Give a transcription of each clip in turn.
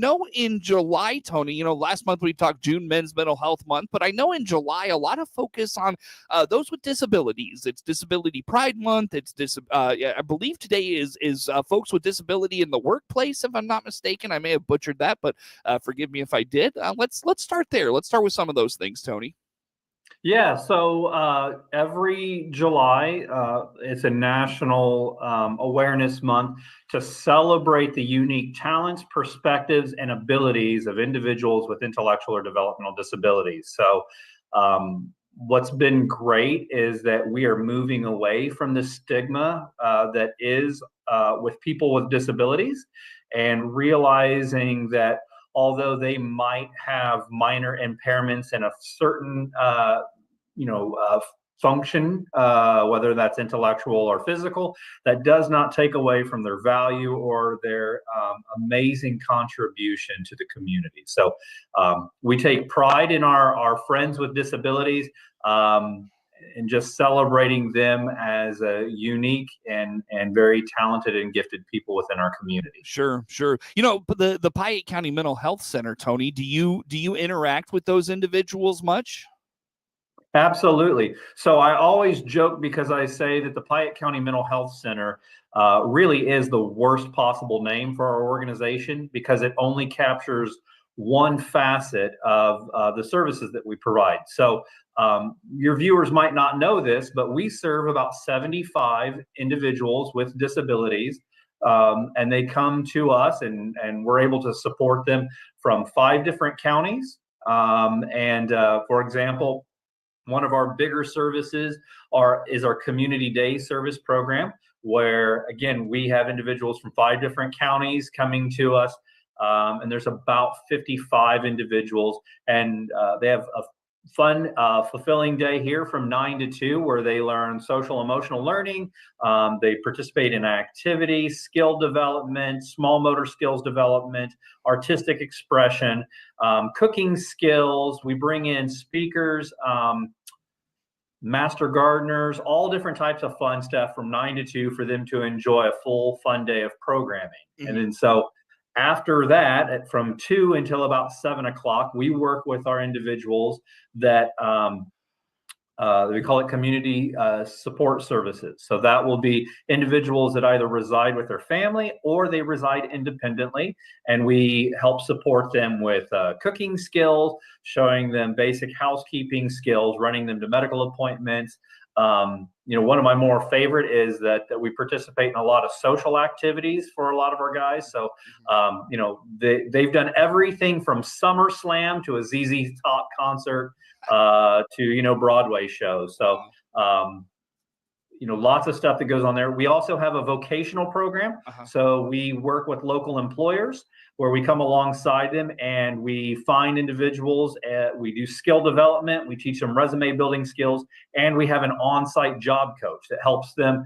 know in July, Tony, last month we talked June Men's Mental Health Month, but I know in July a lot of focus on those with disabilities. It's Disability Pride Month. It's I believe today is folks with disability in the workplace, if I'm not mistaken. I may have butchered that, but forgive me if I did. Let's start there. Let's start with some of those things, Tony. Yeah, so every July, it's a national awareness month to celebrate the unique talents, perspectives, and abilities of individuals with intellectual or developmental disabilities. So what's been great is that we are moving away from the stigma that is with people with disabilities, and realizing that although they might have minor impairments in a certain function, whether that's intellectual or physical, that does not take away from their value or their amazing contribution to the community. So we take pride in our friends with disabilities, and just celebrating them as a unique and very talented and gifted people within our community. Sure. But the Piatt County Mental Health Center, Tony, do you interact with those individuals much? Absolutely. So I always joke, because I say that the Piatt County Mental Health Center really is the worst possible name for our organization, because it only captures one facet of the services that we provide. So your viewers might not know this, but we serve about 75 individuals with disabilities, and they come to us, and we're able to support them from 5 different counties. For example, one of our bigger services is our Community Day Service program, where, again, we have individuals from 5 different counties coming to us, and there's about 55 individuals, and they have a fun, fulfilling day here from 9 to 2, where they learn social emotional learning. They participate in activities, skill development, small motor skills development, artistic expression, cooking skills. We bring in speakers, master gardeners, all different types of fun stuff from 9 to 2 for them to enjoy a full fun day of programming. Mm-hmm. And then so after that, from 2 until about 7 o'clock, we work with our individuals that we call it community support services. So that will be individuals that either reside with their family or they reside independently, and we help support them with cooking skills, showing them basic housekeeping skills, running them to medical appointments. One of my more favorite is that we participate in a lot of social activities for a lot of our guys. So, they've done everything from SummerSlam to a ZZ Top concert to, Broadway shows. So, lots of stuff that goes on there. We also have a vocational program. So we work with local employers where we come alongside them and we find individuals. We do skill development. We teach them resume building skills, and we have an on-site job coach that helps them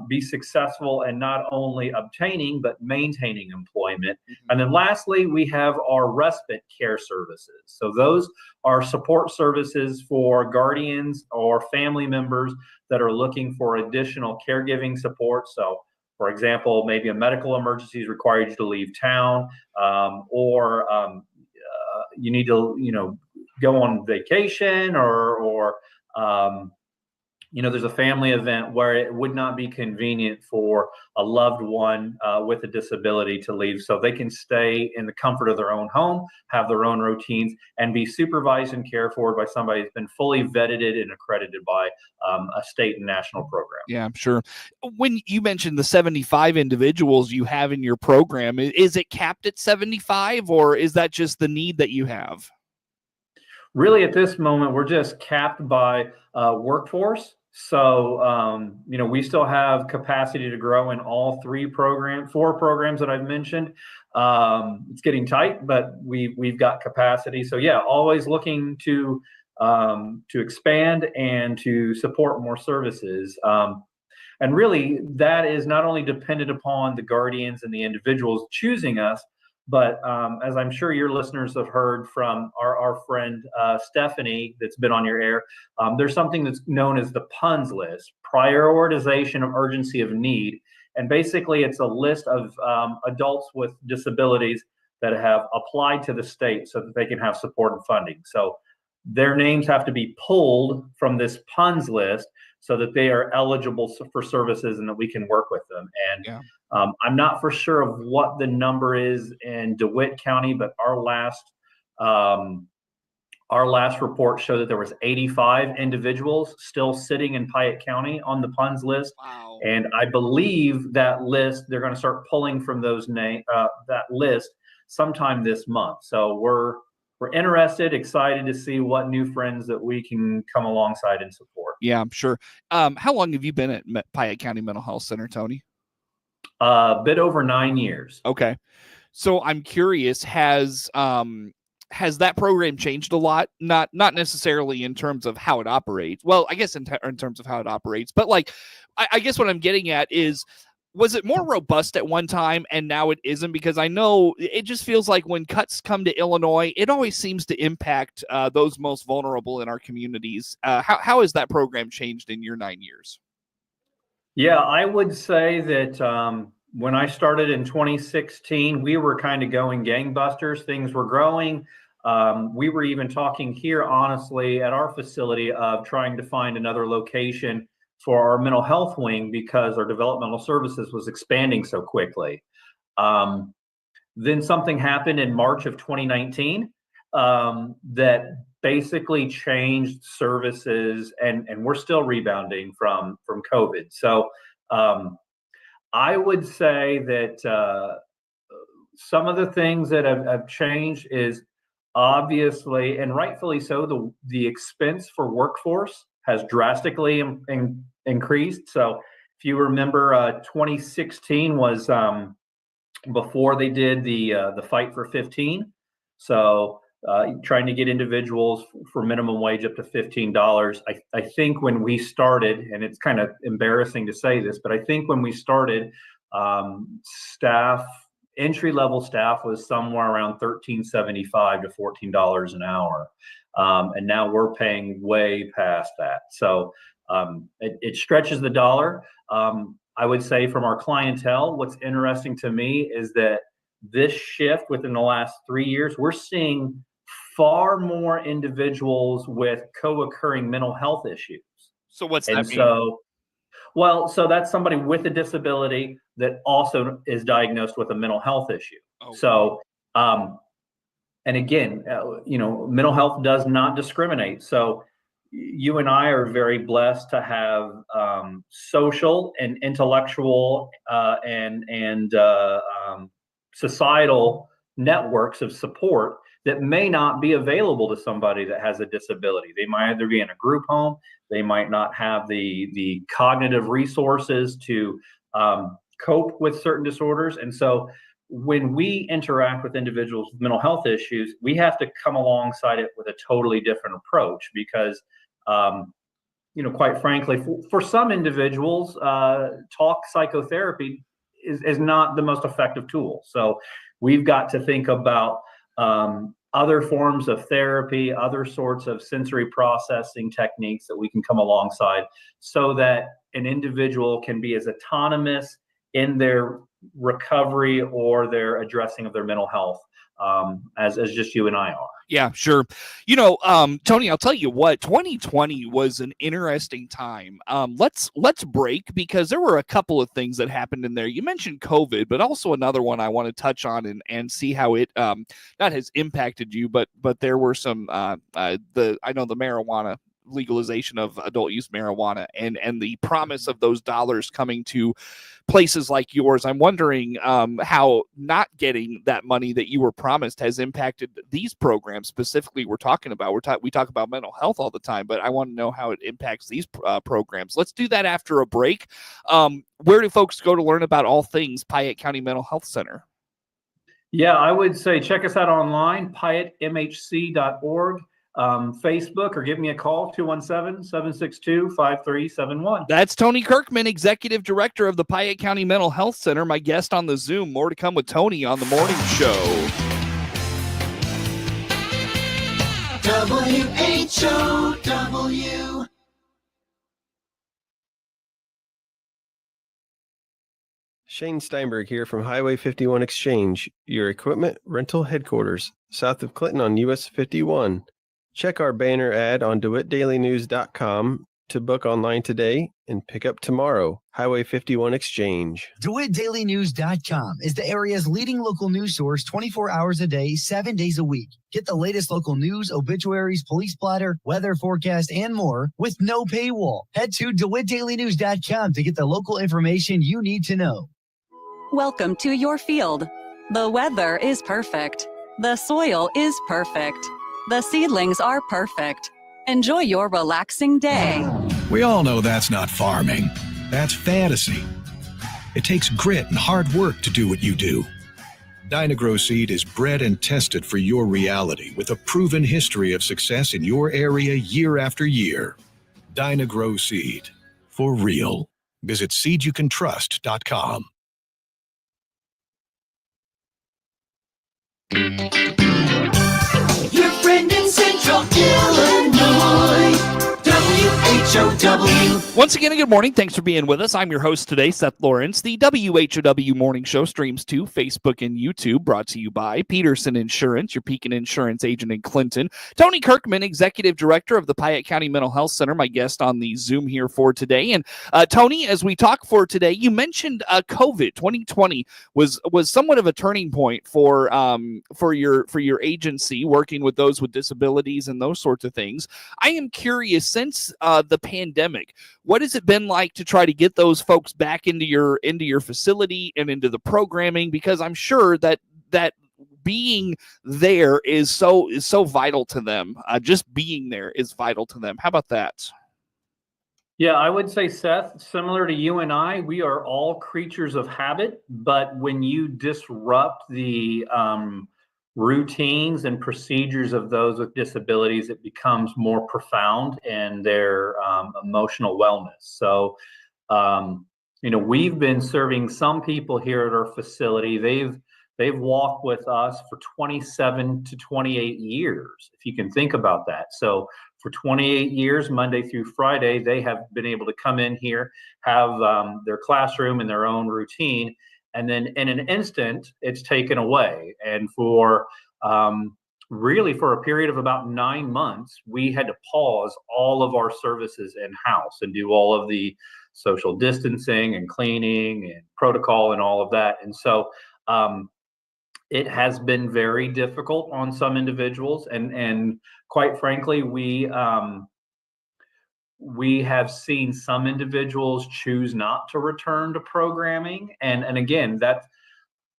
be successful in not only obtaining but maintaining employment. Mm-hmm. And then lastly, we have our respite care services. So those are support services for guardians or family members that are looking for additional caregiving support. So, for example, maybe a medical emergency has required you to leave town, or you need to, go on vacation, or there's a family event where it would not be convenient for a loved one with a disability to leave, so they can stay in the comfort of their own home, have their own routines, and be supervised and cared for by somebody who's been fully vetted and accredited by a state and national program. Yeah, sure. When you mentioned the 75 individuals you have in your program, is it capped at 75, or is that just the need that you have? Really, at this moment, we're just capped by workforce. So, we still have capacity to grow in all 4 programs that I've mentioned. It's getting tight, but we've got capacity. So yeah, always looking to expand and to support more services. And really, that is not only dependent upon the guardians and the individuals choosing us, but as I'm sure your listeners have heard from our friend Stephanie that's been on your air, there's something that's known as the PUNS list, Prioritization of Urgency of Need. And basically, it's a list of adults with disabilities that have applied to the state so that they can have support and funding. So their names have to be pulled from this PUNS list so that they are eligible for services and that we can work with them. And Yeah. I'm not for sure of what the number is in DeWitt County, but our last report showed that there was 85 individuals still sitting in Piatt County on the PUNS list. Wow. And I believe that list, they're going to start pulling from those that list sometime this month. So we're interested, excited to see what new friends that we can come alongside and support. Yeah, I'm sure. How long have you been at Piatt County Mental Health Center, Tony? A bit over 9 years. Okay. So I'm curious, has that program changed a lot? Not necessarily in terms of how it operates. Well, I guess in terms of how it operates, but like, I guess what I'm getting at is, was it more robust at one time and now it isn't? Because I know it just feels like when cuts come to Illinois, it always seems to impact those most vulnerable in our communities. How has that program changed in your 9 years? Yeah, I would say that when I started in 2016, we were kind of going gangbusters. Things were growing. We were even talking here, honestly, at our facility of trying to find another location for our mental health wing because our developmental services was expanding so quickly. Then something happened in March of 2019 that basically changed services, and we're still rebounding from COVID. So I would say that some of the things that have changed is obviously, and rightfully so, the expense for workforce has drastically increased. So if you remember, 2016 was before they did the Fight for 15. So trying to get individuals for minimum wage up to $15. I think when we started, and it's kind of embarrassing to say this, but I think when we started, entry-level staff was somewhere around $13.75 to $14 an hour. And now we're paying way past that. So it stretches the dollar. I would say from our clientele, what's interesting to me is that this shift within the last 3 years, we're seeing far more individuals with co-occurring mental health issues. So what's that mean? So that's somebody with a disability that also is diagnosed with a mental health issue. Oh. So, and again, mental health does not discriminate. So you and I are very blessed to have social and intellectual and societal networks of support that may not be available to somebody that has a disability. They might either be in a group home, they might not have the cognitive resources to cope with certain disorders. And so when we interact with individuals with mental health issues, we have to come alongside it with a totally different approach because quite frankly, for some individuals, talk psychotherapy is not the most effective tool. So we've got to think about other forms of therapy, other sorts of sensory processing techniques that we can come alongside so that an individual can be as autonomous in their recovery or their addressing of their mental health as just you and I are. Yeah, sure. Tony, I'll tell you what, 2020 was an interesting time. Let's break because there were a couple of things that happened in there. You mentioned COVID, but also another one I want to touch on and see how it not has impacted you, but there were some I know the marijuana legalization of adult use marijuana and the promise of those dollars coming to places like yours. I'm wondering how not getting that money that you were promised has impacted these programs specifically we're talking about. We talk about mental health all the time, but I want to know how it impacts these programs. Let's do that after a break. Where do folks go to learn about all things Piatt County Mental Health Center? Yeah, I would say check us out online, piattmhc.org. Facebook, or give me a call, 217-762-5371. That's Tony Kirkman, Executive Director of the Piatt County Mental Health Center, my guest on the Zoom. More to come with Tony on the morning show. WHOW. Shane Steinberg here from Highway 51 Exchange, your equipment rental headquarters, south of Clinton on US 51. Check our banner ad on DeWittDailyNews.com to book online today and pick up tomorrow. Highway 51 Exchange. DeWittDailyNews.com is the area's leading local news source 24 hours a day, 7 days a week. Get the latest local news, obituaries, police blotter, weather forecast, and more with no paywall. Head to DeWittDailyNews.com to get the local information you need to know. Welcome to your field. The weather is perfect. The soil is perfect. The seedlings are perfect. Enjoy your relaxing day. We all know that's not farming. That's fantasy. It takes grit and hard work to do what you do. Dynagrow Seed is bred and tested for your reality with a proven history of success in your area year after year. Dynagrow Seed. For real. Visit seedyoucantrust.com. Your friend in Central Illinois, WHOW. Once again, good morning. Thanks for being with us. I'm your host today, Seth Lawrence. The WHOW Morning Show streams to Facebook and YouTube, brought to you by Peterson Insurance, your Pekin Insurance agent in Clinton. Tony Kirkman, Executive Director of the Piatt County Mental Health Center, my guest on the Zoom here for today. And Tony, as we talk for today, you mentioned COVID 2020 was somewhat of a turning point for your agency, working with those with disabilities and those sorts of things. I am curious, since the pandemic, what has it been like to try to get those folks back into your facility and into the programming? Because I'm sure that being there is so vital to them. Just being there is vital to them. How about that? Yeah, I would say, Seth, similar to you and I, we are all creatures of habit, but when you disrupt the routines and procedures of those with disabilities, it becomes more profound in their emotional wellness. So, we've been serving some people here at our facility. They've walked with us for 27 to 28 years, if you can think about that. So for 28 years, Monday through Friday, they have been able to come in here, have their classroom and their own routine, and then in an instant, it's taken away. And for really for a period of about 9 months, we had to pause all of our services in-house and do all of the social distancing and cleaning and protocol and all of that. And so it has been very difficult on some individuals. And quite frankly, we have seen some individuals choose not to return to programming. And again, that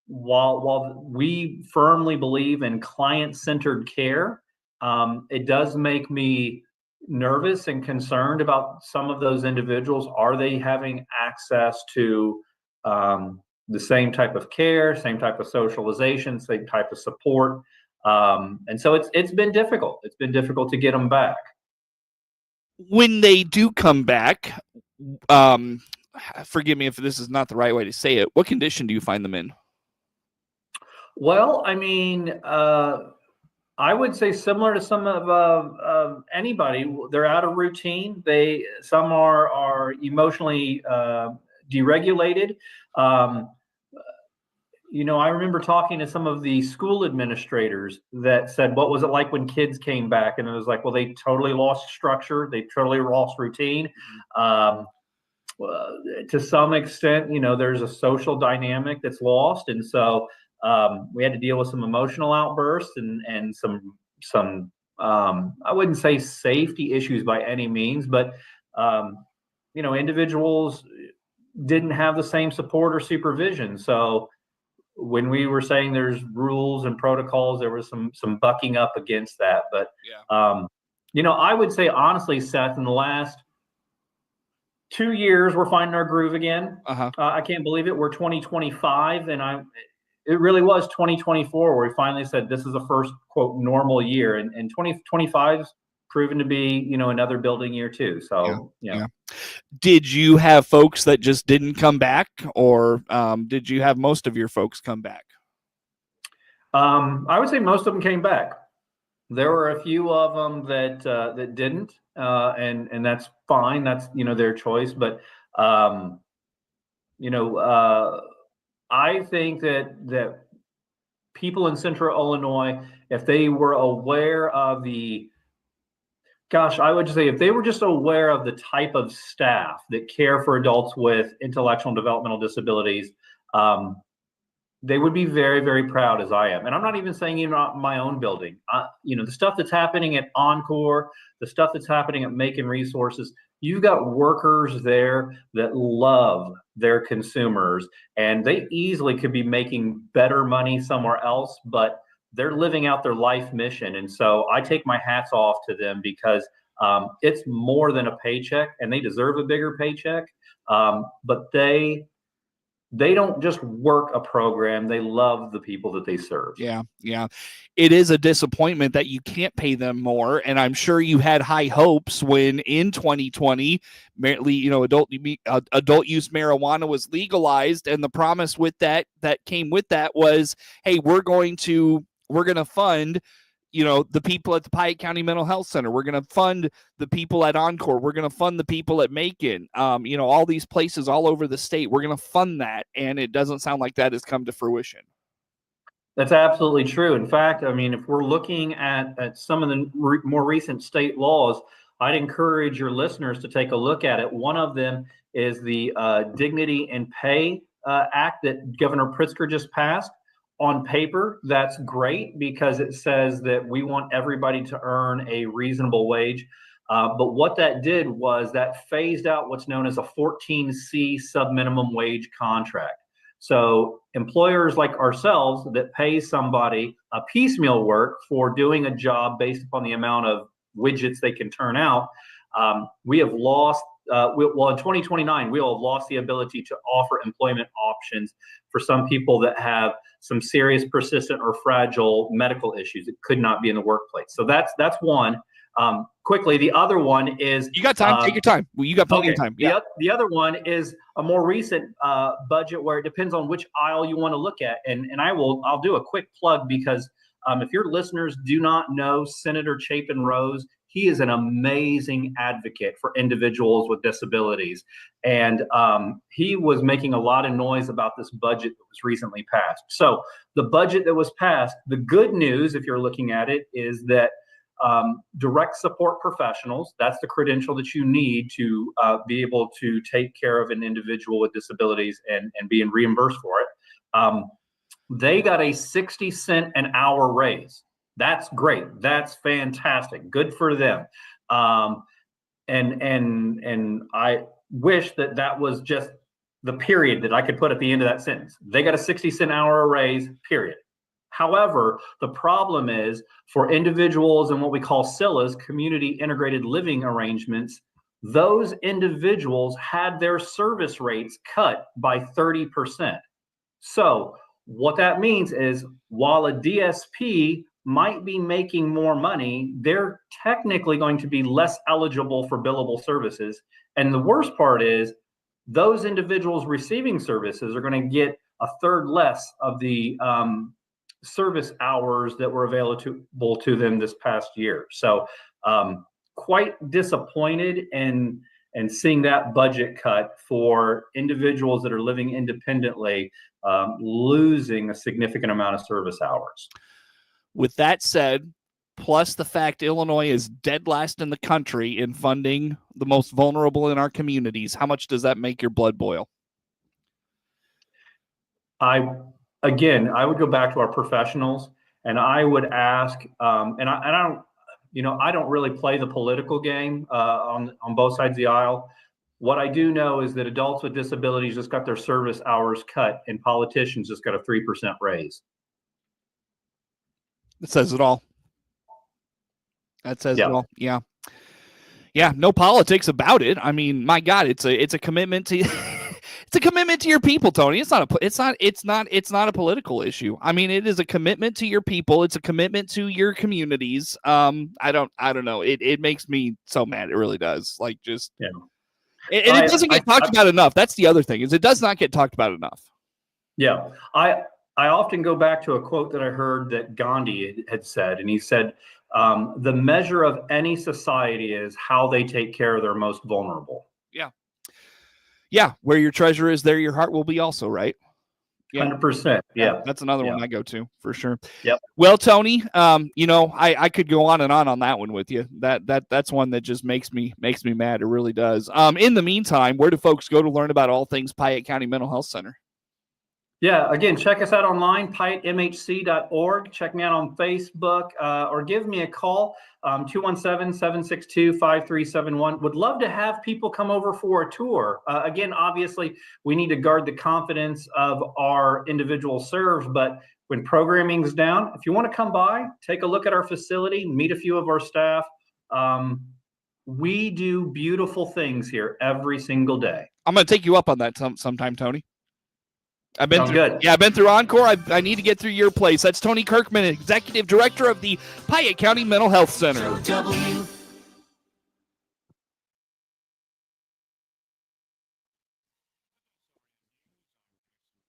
while we firmly believe in client-centered care, it does make me nervous and concerned about some of those individuals. Are they having access to the same type of care, same type of socialization, same type of support? And so it's been difficult. It's been difficult to get them back. When they do come back, forgive me if this is not the right way to say it, what condition do you find them in? Well, I mean, I would say similar to some of anybody. They're out of routine. Some are emotionally deregulated. I remember talking to some of the school administrators that said, what was it like when kids came back? And it was like, well, they totally lost structure. They totally lost routine. To some extent, there's a social dynamic that's lost. And so we had to deal with some emotional outbursts and some I wouldn't say safety issues by any means, but individuals didn't have the same support or supervision. So when we were saying there's rules and protocols, there was some bucking up against that. But I would say honestly, Seth, in the last 2 years, we're finding our groove again. I can't believe it. We're 2025, and it really was 2024 where we finally said this is the first, quote, normal year. And 2025's proven to be, another building year too. So, yeah. Did you have folks that just didn't come back, or did you have most of your folks come back? I would say most of them came back. There were a few of them that didn't, and that's fine. That's, their choice. But, I think that people in Central Illinois, if they were aware of I would say if they were just aware of the type of staff that care for adults with intellectual and developmental disabilities, they would be very, very proud, as I am. And I'm not even saying even my own building. The stuff that's happening at Encore, the stuff that's happening at Macon Resources, you've got workers there that love their consumers, and they easily could be making better money somewhere else, but they're living out their life mission. And so I take my hats off to them because it's more than a paycheck, and they deserve a bigger paycheck. But they don't just work a program, they love the people that they serve. Yeah. It is a disappointment that you can't pay them more. And I'm sure you had high hopes when in 2020, adult use marijuana was legalized. And the promise with that came with that was, hey, we're going to fund the people at the Piatt County Mental Health Center. We're going to fund the people at Encore. We're going to fund the people at Macon. All these places all over the state. We're going to fund that. And it doesn't sound like that has come to fruition. That's absolutely true. In fact, if we're looking at some of the more recent state laws, I'd encourage your listeners to take a look at it. One of them is the Dignity and Pay Act that Governor Pritzker just passed. On paper, that's great because it says that we want everybody to earn a reasonable wage. But what that did was that phased out what's known as a 14C subminimum wage contract. So employers like ourselves that pay somebody a piecemeal work for doing a job based upon the amount of widgets they can turn out, we have lost. In 2029, we'll have lost the ability to offer employment options for some people that have some serious, persistent, or fragile medical issues that could not be in the workplace. So that's one. Quickly, the other one is you got time. Take your time. Well, you got plenty of time. Yeah. The other one is a more recent budget where it depends on which aisle you want to look at, and I'll do a quick plug because if your listeners do not know Senator Chapin Rose, he is an amazing advocate for individuals with disabilities. And he was making a lot of noise about this budget that was recently passed. So the budget that was passed, the good news, if you're looking at it, is that direct support professionals, that's the credential that you need to be able to take care of an individual with disabilities and being reimbursed for it. They got a 60-cent an hour raise. That's great. That's fantastic. Good for them. And I wish that was just the period that I could put at the end of that sentence. They got a 60-cent an hour raise, period. However, the problem is for individuals in what we call CILAs, community integrated living arrangements, those individuals had their service rates cut by 30%. So what that means is while a DSP might be making more money, they're technically going to be less eligible for billable services. And the worst part is those individuals receiving services are going to get a third less of the service hours that were available to them this past year. So quite disappointed in seeing that budget cut for individuals that are living independently, losing a significant amount of service hours. With that said, plus the fact Illinois is dead last in the country in funding the most vulnerable in our communities, how much does that make your blood boil? I would go back to our professionals and I would ask, I don't really play the political game on both sides of the aisle. What I do know is that adults with disabilities just got their service hours cut and politicians just got a 3% raise. It says it all. That says it all. Yeah. Yeah. No politics about it. I mean, my God, it's a commitment to it's a commitment to your people, Tony. It's not a political issue. I mean, it is a commitment to your people. It's a commitment to your communities. I don't know. It makes me so mad. It really does. Like just it doesn't get talked about enough. That's the other thing, is it does not get talked about enough. Yeah. I often go back to a quote that I heard that Gandhi had said, and he said, the measure of any society is how they take care of their most vulnerable. Yeah. Yeah. Where your treasure is, there your heart will be also, right? Yeah. 100%. Yeah. That's another Yeah. one I go to for sure. Yep. Well, Tony, I could go on that one with you. That's one that just makes me mad. It really does. In the meantime, where do folks go to learn about all things Piatt County Mental Health Center? Yeah, again, check us out online, piattmhc.org. Check me out on Facebook, or give me a call, 217-762-5371. Would love to have people come over for a tour. Again, obviously, we need to guard the confidence of our individual serves, but when programming's down, if you want to come by, take a look at our facility, meet a few of our staff. We do beautiful things here every single day. I'm going to take you up on that sometime, Tony. I've been good. Yeah, I've been through Encore. I need to get through your place. That's Tony Kirkman, Executive Director of the Piatt County Mental Health Center.